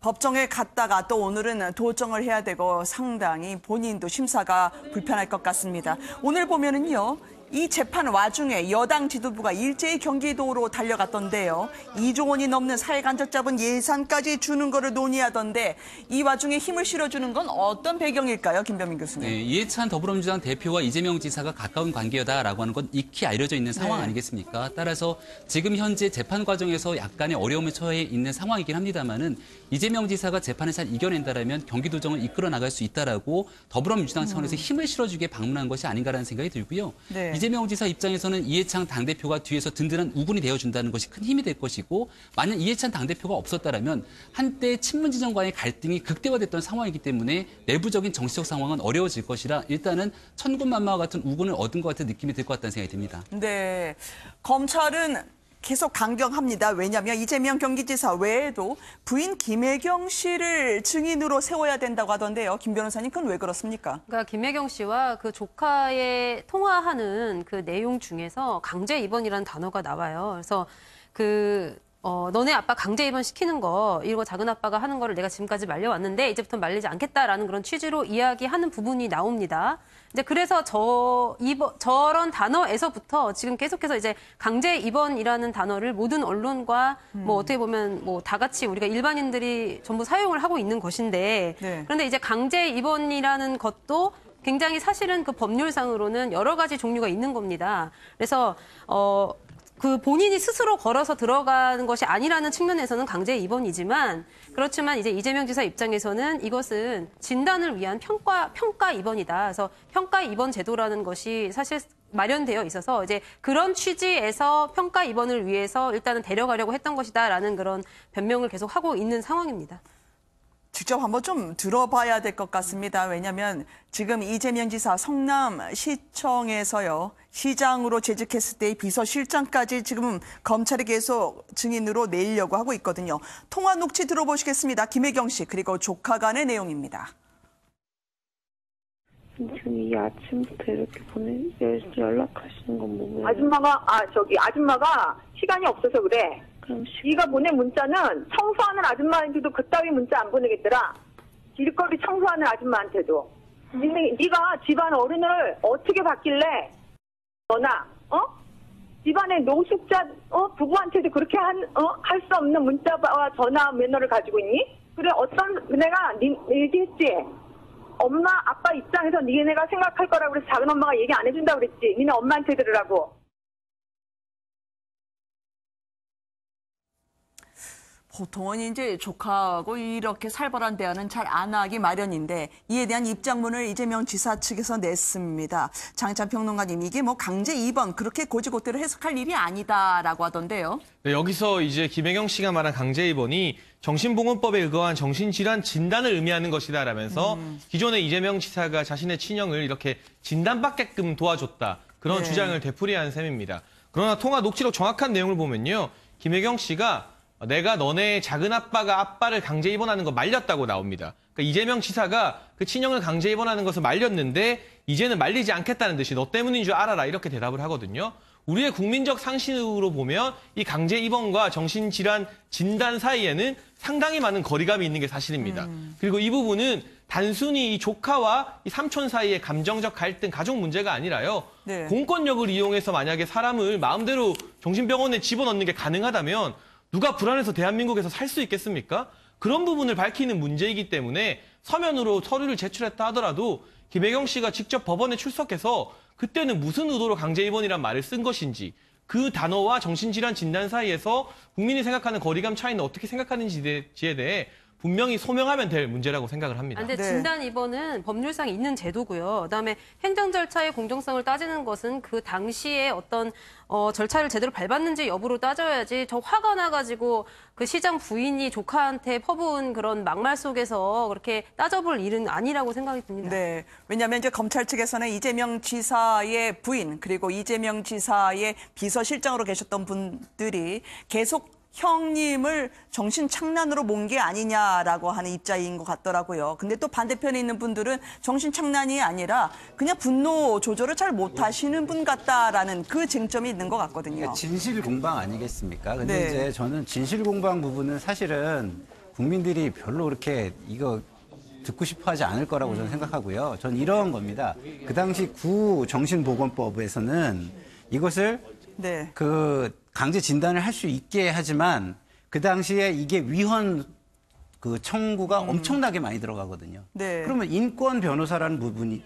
법정에 갔다가 또 오늘은 도청을 해야 되고 상당히 본인도 심사가 불편할 것 같습니다. 오늘 보면은요. 이 재판 와중에 여당 지도부가 일제히 경기도로 달려갔던데요. 2조 원이 넘는 사회간접 자본 예산까지 주는 거를 논의하던데 이 와중에 힘을 실어주는 건 어떤 배경일까요? 김병민 교수님. 네, 이해찬 더불어민주당 대표와 이재명 지사가 가까운 관계다라고 하는 건 익히 알려져 있는 상황 아니겠습니까? 따라서 지금 현재 재판 과정에서 약간의 어려움에 처해 있는 상황이긴 합니다만은 이재명 지사가 재판을 잘 이겨낸다라면 경기도정을 이끌어 나갈 수 있다라고 더불어민주당 차원에서 힘을 실어주기에 방문한 것이 아닌가라는 생각이 들고요. 네. 이재명 지사 입장에서는 이해찬 당대표가 뒤에서 든든한 우군이 되어준다는 것이 큰 힘이 될 것이고 만약 이해찬 당대표가 없었다면 한때 친문진영 간의 갈등이 극대화됐던 상황이기 때문에 내부적인 정치적 상황은 어려워질 것이라 일단은 천군만마와 같은 우군을 얻은 것 같은 느낌이 들 것 같다는 생각이 듭니다. 네, 검찰은 계속 강경합니다. 왜냐하면 이재명 경기지사 외에도 부인 김혜경 씨를 증인으로 세워야 된다고 하던데요. 김 변호사님, 그건 왜 그렇습니까? 그러니까 김혜경 씨와 그 조카의 통화하는 그 내용 중에서 강제 입원이라는 단어가 나와요. 그래서 너네 아빠 강제 입원 시키는 거, 이거 작은 아빠가 하는 거를 내가 지금까지 말려왔는데 이제부터 말리지 않겠다라는 그런 취지로 이야기하는 부분이 나옵니다. 이제 그래서 저런 단어에서부터 지금 계속해서 이제 강제 입원이라는 단어를 모든 언론과 뭐 어떻게 보면 뭐 다 같이 우리가 일반인들이 전부 사용을 하고 있는 것인데 그런데 이제 강제 입원이라는 것도 굉장히 사실은 그 법률상으로는 여러 가지 종류가 있는 겁니다. 그래서 그 본인이 스스로 걸어서 들어가는 것이 아니라는 측면에서는 강제 입원이지만 그렇지만 이제 이재명 지사 입장에서는 이것은 진단을 위한 평가 입원이다. 그래서 평가 입원 제도라는 것이 사실 마련되어 있어서 이제 그런 취지에서 평가 입원을 위해서 일단은 데려가려고 했던 것이다라는 그런 변명을 계속 하고 있는 상황입니다. 직접 한번 좀 들어봐야 될 것 같습니다. 왜냐하면 지금 이재명 지사 성남시청에서요. 시장으로 재직했을 때의 비서실장까지 지금 검찰이 계속 증인으로 내려고 하고 있거든요. 통화 녹취 들어보시겠습니다. 김혜경 씨 그리고 조카 간의 내용입니다. 지금 이 아침부터 이렇게 연락하시는 건 뭐예요? 아줌마가 시간이 없어서 그래. 그럼 네가 보낸 문자는 청소하는 아줌마한테도 그따위 문자 안 보내겠더라. 길거리 청소하는 아줌마한테도. 네가 집안 어른을 어떻게 받길래 너나 집안의 노숙자 부부한테도 그렇게 할 수 없는 문자와 전화 매너를 가지고 있니? 그래 내가 얘기했지. 엄마 아빠 입장에서 니네가 생각할 거라고 그래서 작은 엄마가 얘기 안 해준다고 그랬지. 니네 엄마한테 들으라고. 보통은 이제 조카하고 이렇게 살벌한 대화는 잘 안 하기 마련인데 이에 대한 입장문을 이재명 지사 측에서 냈습니다. 장희찬 평론가님, 이게 뭐 강제 입원 그렇게 고지고대로 해석할 일이 아니다라고 하던데요. 네, 여기서 이제 김혜경 씨가 말한 강제 입원이 정신보건법에 의거한 정신질환 진단을 의미하는 것이다라면서 기존에 이재명 지사가 자신의 친형을 이렇게 진단받게끔 도와줬다. 그런 주장을 되풀이한 셈입니다. 그러나 통화 녹취록 정확한 내용을 보면요. 김혜경 씨가 내가 너네 작은 아빠가 아빠를 강제 입원하는 거 말렸다고 나옵니다. 그러니까 이재명 지사가 그 친형을 강제 입원하는 것을 말렸는데 이제는 말리지 않겠다는 듯이 너 때문인 줄 알아라 이렇게 대답을 하거든요. 우리의 국민적 상식으로 보면 이 강제 입원과 정신질환 진단 사이에는 상당히 많은 거리감이 있는 게 사실입니다. 그리고 이 부분은 단순히 이 조카와 이 삼촌 사이의 감정적 갈등, 가족 문제가 아니라요. 공권력을 이용해서 만약에 사람을 마음대로 정신병원에 집어넣는 게 가능하다면 누가 불안해서 대한민국에서 살 수 있겠습니까? 그런 부분을 밝히는 문제이기 때문에 서면으로 서류를 제출했다 하더라도 김혜경 씨가 직접 법원에 출석해서 그때는 무슨 의도로 강제 입원이란 말을 쓴 것인지 그 단어와 정신질환 진단 사이에서 국민이 생각하는 거리감 차이는 어떻게 생각하는지에 대해 분명히 소명하면 될 문제라고 생각을 합니다. 근데 진단 입원은 법률상 있는 제도고요. 그다음에 행정 절차의 공정성을 따지는 것은 그 당시에 어떤 절차를 제대로 밟았는지 여부로 따져야지 저 화가 나가지고 그 시장 부인이 조카한테 퍼부은 그런 막말 속에서 그렇게 따져볼 일은 아니라고 생각이 듭니다. 네, 왜냐하면 이제 검찰 측에서는 이재명 지사의 부인 그리고 이재명 지사의 비서실장으로 계셨던 분들이 계속 형님을 정신착란으로 몬 게 아니냐라고 하는 입장인 것 같더라고요. 근데 또 반대편에 있는 분들은 정신착란이 아니라 그냥 분노 조절을 잘 못하시는 분 같다라는 그 쟁점이 있는 것 같거든요. 진실 공방 아니겠습니까? 근데 이제 저는 진실 공방 부분은 사실은 국민들이 별로 그렇게 이거 듣고 싶어 하지 않을 거라고 저는 생각하고요. 전 이런 겁니다. 그 당시 구정신보건법에서는 이것을 네. 그 강제 진단을 할 수 있게 하지만 그 당시에 이게 위헌 그 청구가 엄청나게 많이 들어가거든요. 네. 그러면 인권 변호사라는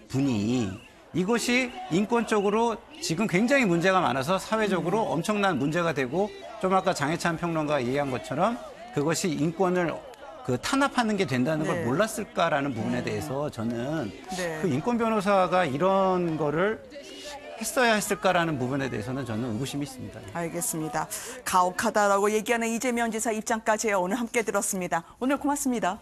분이 이것이 인권적으로 지금 굉장히 문제가 많아서 사회적으로 엄청난 문제가 되고 좀 아까 장해찬 평론가가 얘기한 것처럼 그것이 인권을 그 탄압하는 게 된다는 걸 네. 몰랐을까라는 부분에 대해서 저는 네. 그 인권 변호사가 이런 거를 했어야 했을까라는 부분에 대해서는 저는 의구심이 있습니다. 알겠습니다. 가혹하다라고 얘기하는 이재명 지사 입장까지 오늘 함께 들었습니다. 오늘 고맙습니다.